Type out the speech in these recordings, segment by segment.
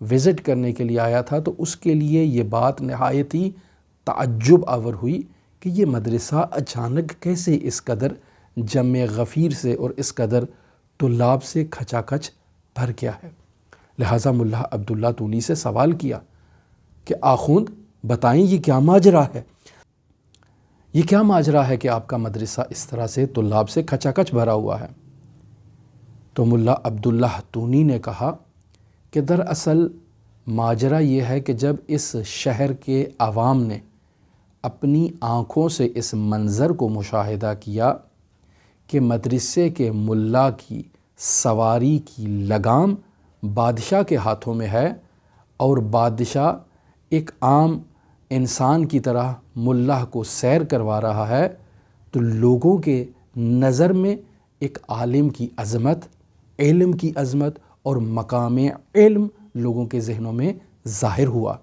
Visit کرنے کے لیے آیا تھا تو اس کے لیے یہ بات نہایت ہی تعجب آور ہوئی کہ یہ مدرسہ اچانک کیسے اس قدر جمع غفیر سے اور اس قدر طلاب سے کھچا کھچ بھر گیا ہے۔ لہٰذا ملا عبداللہ تونی سے سوال کیا کہ آخوند بتائیں یہ کیا ماجرا ہے، یہ کیا ماجرا ہے کہ آپ کا مدرسہ اس طرح سے طلاب سے کھچا کھچ بھرا ہوا ہے؟ تو ملا عبداللہ تونی نے کہا کہ دراصل ماجرا یہ ہے کہ جب اس شہر کے عوام نے اپنی آنکھوں سے اس منظر کو مشاہدہ کیا کہ مدرسے کے ملا کی سواری کی لگام بادشاہ کے ہاتھوں میں ہے اور بادشاہ ایک عام انسان کی طرح ملا کو سیر کروا رہا ہے، تو لوگوں کے نظر میں ایک عالم کی عظمت، علم کی عظمت اور مقام علم لوگوں کے ذہنوں میں ظاہر ہوا،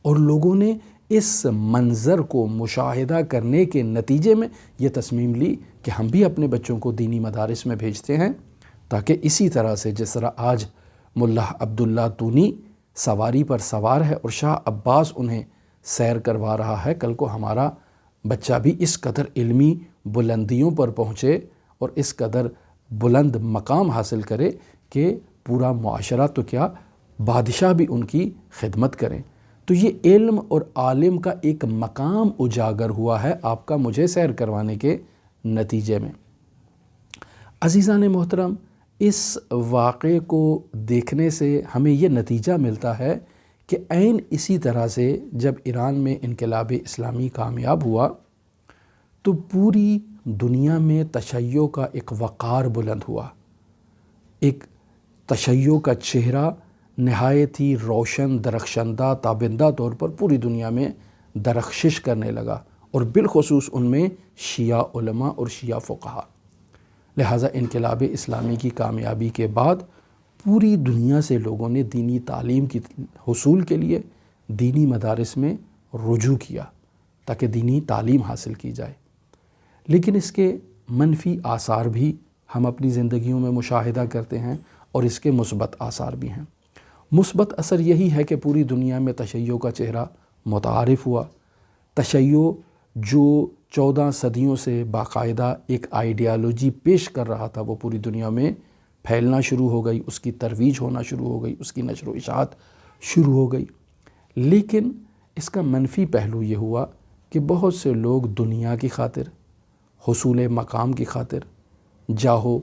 اور لوگوں نے اس منظر کو مشاہدہ کرنے کے نتیجے میں یہ تصمیم لی کہ ہم بھی اپنے بچوں کو دینی مدارس میں بھیجتے ہیں، تاکہ اسی طرح سے جس طرح آج ملا عبداللہ تونی سواری پر سوار ہے اور شاہ عباس انہیں سیر کروا رہا ہے، کل کو ہمارا بچہ بھی اس قدر علمی بلندیوں پر پہنچے اور اس قدر بلند مقام حاصل کرے کہ پورا معاشرہ تو کیا بادشاہ بھی ان کی خدمت کریں۔ تو یہ علم اور عالم کا ایک مقام اجاگر ہوا ہے آپ کا مجھے سیر کروانے کے نتیجے میں۔ عزیزان محترم، اس واقعے کو دیکھنے سے ہمیں یہ نتیجہ ملتا ہے کہ عین اسی طرح سے جب ایران میں انقلاب اسلامی کامیاب ہوا تو پوری دنیا میں تشیع کا ایک وقار بلند ہوا، ایک تشیع کا چہرہ نہایت ہی روشن، درخشندہ، تابندہ طور پر پوری دنیا میں درخشش کرنے لگا، اور بالخصوص ان میں شیعہ علماء اور شیعہ فقہا۔ لہٰذا انقلاب اسلامی کی کامیابی کے بعد پوری دنیا سے لوگوں نے دینی تعلیم کی حصول کے لیے دینی مدارس میں رجوع کیا تاکہ دینی تعلیم حاصل کی جائے۔ لیکن اس کے منفی آثار بھی ہم اپنی زندگیوں میں مشاہدہ کرتے ہیں اور اس کے مثبت آثار بھی ہیں۔ مثبت اثر یہی ہے کہ پوری دنیا میں تشیع کا چہرہ متعارف ہوا۔ تشیع جو 14 صدیوں سے باقاعدہ ایک آئیڈیالوجی پیش کر رہا تھا وہ پوری دنیا میں پھیلنا شروع ہو گئی، اس کی ترویج ہونا شروع ہو گئی، اس کی نشر و اشاعت شروع ہو گئی۔ لیکن اس کا منفی پہلو یہ ہوا کہ بہت سے لوگ دنیا کی خاطر، حصول مقام کی خاطر، جاہ و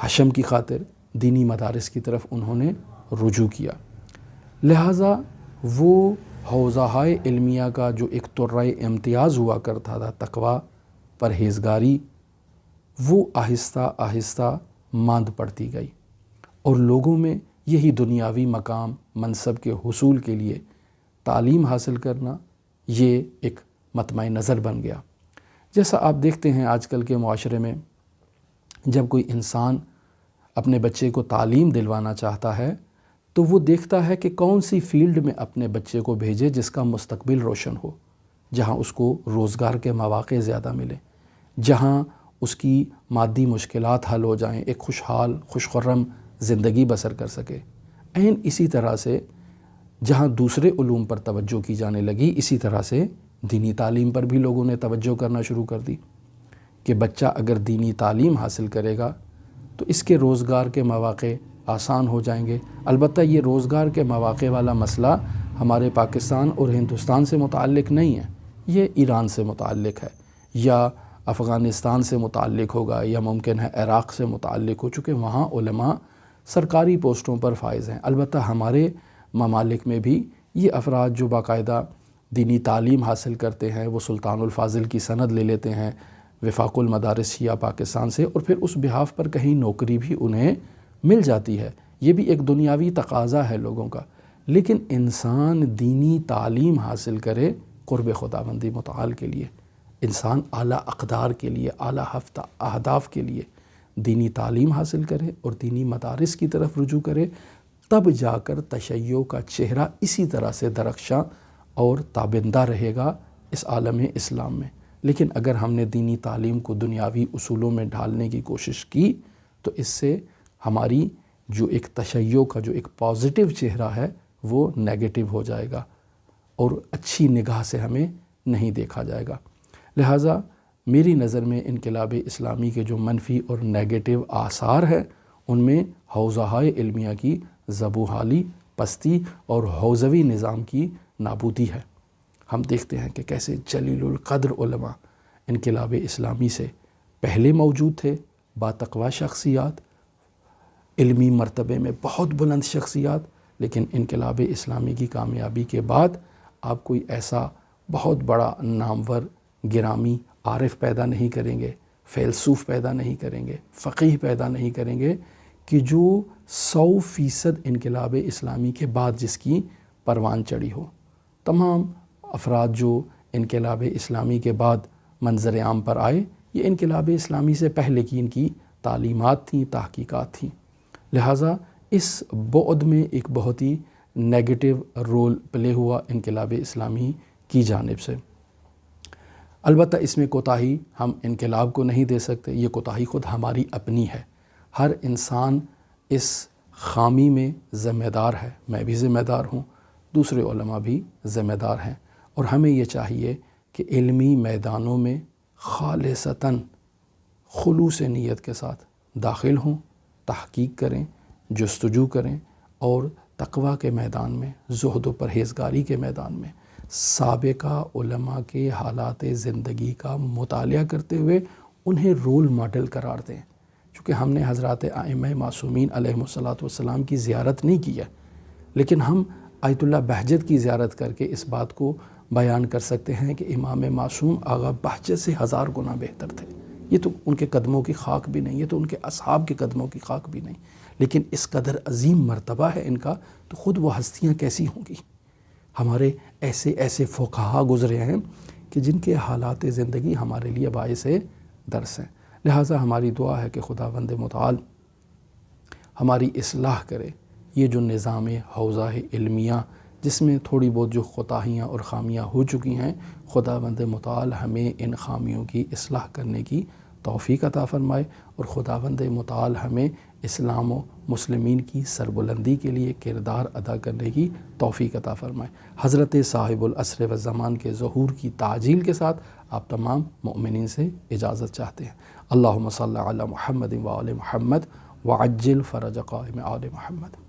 حشم کی خاطر دینی مدارس کی طرف انہوں نے رجوع کیا۔ لہٰذا وہ حوزہائے علمیہ کا جو ایک طرۂ امتیاز ہوا کرتا تھا، تقویٰ، پرہیزگاری، وہ آہستہ آہستہ ماند پڑتی گئی، اور لوگوں میں یہی دنیاوی مقام منصب کے حصول کے لیے تعلیم حاصل کرنا یہ ایک مطمع نظر بن گیا۔ جیسا آپ دیکھتے ہیں آج کل کے معاشرے میں جب کوئی انسان اپنے بچے کو تعلیم دلوانا چاہتا ہے تو وہ دیکھتا ہے کہ کون سی فیلڈ میں اپنے بچے کو بھیجے جس کا مستقبل روشن ہو، جہاں اس کو روزگار کے مواقع زیادہ ملیں، جہاں اس کی مادی مشکلات حل ہو جائیں، ایک خوشحال خوش خرم زندگی بسر کر سکے۔ عین اسی طرح سے جہاں دوسرے علوم پر توجہ کی جانے لگی، اسی طرح سے دینی تعلیم پر بھی لوگوں نے توجہ کرنا شروع کر دی کہ بچہ اگر دینی تعلیم حاصل کرے گا تو اس کے روزگار کے مواقع آسان ہو جائیں گے۔ البتہ یہ روزگار کے مواقع والا مسئلہ ہمارے پاکستان اور ہندوستان سے متعلق نہیں ہے، یہ ایران سے متعلق ہے، یا افغانستان سے متعلق ہوگا، یا ممکن ہے عراق سے متعلق ہو، چونکہ وہاں علماء سرکاری پوسٹوں پر فائز ہیں۔ البتہ ہمارے ممالک میں بھی یہ افراد جو باقاعدہ دینی تعلیم حاصل کرتے ہیں وہ سلطان الفاضل کی سند لے لیتے ہیں وفاق المدارس شیعہ پاکستان سے، اور پھر اس بحاف پر کہیں نوکری بھی انہیں مل جاتی ہے۔ یہ بھی ایک دنیاوی تقاضا ہے لوگوں کا۔ لیکن انسان دینی تعلیم حاصل کرے قرب خداوندی متعال کے لیے، انسان اعلیٰ اقدار کے لیے، اعلیٰ اہداف کے لیے دینی تعلیم حاصل کرے اور دینی مدارس کی طرف رجوع کرے، تب جا کر تشیع کا چہرہ اسی طرح سے درخشاں اور تابندہ رہے گا اس عالم اسلام میں۔ لیکن اگر ہم نے دینی تعلیم کو دنیاوی اصولوں میں ڈھالنے کی کوشش کی تو اس سے ہماری جو ایک تشیع کا جو ایک پازیٹیو چہرہ ہے وہ نیگیٹو ہو جائے گا اور اچھی نگاہ سے ہمیں نہیں دیکھا جائے گا۔ لہٰذا میری نظر میں انقلاب اسلامی کے جو منفی اور نیگیٹو آثار ہیں ان میں حوزہائے علمیہ کی زبوحالی، پستی اور حوزوی نظام کی نابودی ہے۔ ہم دیکھتے ہیں کہ کیسے جلیل القدر علماء انقلاب اسلامی سے پہلے موجود تھے، باتقوا شخصیات، علمی مرتبے میں بہت بلند شخصیات، لیکن انقلاب اسلامی کی کامیابی کے بعد آپ کوئی ایسا بہت بڑا نامور گرامی عارف پیدا نہیں کریں گے، فیلسوف پیدا نہیں کریں گے، فقیہ پیدا نہیں کریں گے کہ جو 100% انقلاب اسلامی کے بعد جس کی پروان چڑھی ہو۔ تمام افراد جو انقلاب اسلامی کے بعد منظر عام پر آئے یہ انقلاب اسلامی سے پہلے کی ان کی تعلیمات تھیں، تحقیقات تھیں۔ لہٰذا اس بعد میں ایک بہت ہی نیگیٹو رول پلے ہوا انقلاب اسلامی کی جانب سے۔ البتہ اس میں کوتاہی ہم انقلاب کو نہیں دے سکتے، یہ کوتاہی خود ہماری اپنی ہے۔ ہر انسان اس خامی میں ذمہ دار ہے، میں بھی ذمہ دار ہوں، دوسرے علماء بھی ذمہ دار ہیں، اور ہمیں یہ چاہیے کہ علمی میدانوں میں خالصتاً خلوص نیت کے ساتھ داخل ہوں، تحقیق کریں، جستجو کریں، اور تقویٰ کے میدان میں، زہد و پرہیزگاری کے میدان میں سابقہ علماء کے حالات زندگی کا مطالعہ کرتے ہوئے انہیں رول ماڈل قرار دیں۔ چونکہ ہم نے حضرات ائمہ معصومین علیہم الصلاۃ والسلام کی زیارت نہیں کی ہے، لیکن ہم آیت اللہ بہجت کی زیارت کر کے اس بات کو بیان کر سکتے ہیں کہ امام معصوم آغا بہجت سے 1000 گنا بہتر تھے۔ یہ تو ان کے قدموں کی خاک بھی نہیں، یہ تو ان کے اصحاب کے قدموں کی خاک بھی نہیں، لیکن اس قدر عظیم مرتبہ ہے ان کا، تو خود وہ ہستیاں کیسی ہوں گی۔ ہمارے ایسے فقہا گزرے ہیں کہ جن کے حالات زندگی ہمارے لیے باعث درس ہیں۔ لہٰذا ہماری دعا ہے کہ خداوند متعال ہماری اصلاح کرے۔ یہ جو نظام حوزہ علمیہ جس میں تھوڑی بہت جو کوتاہیاں اور خامیاں ہو چکی ہیں، خداوند متعال ہمیں ان خامیوں کی اصلاح کرنے کی توفیق عطا فرمائے، اور خداوند متعال ہمیں اسلام و مسلمین کی سربلندی کے لیے کردار ادا کرنے کی توفیق عطا فرمائے۔ حضرت صاحب العصر والزمان کے ظہور کی تعجیل کے ساتھ آپ تمام مؤمنین سے اجازت چاہتے ہیں۔ اللہم صلی علی محمد و آل محمد وعجل فرج قائم آل محمد۔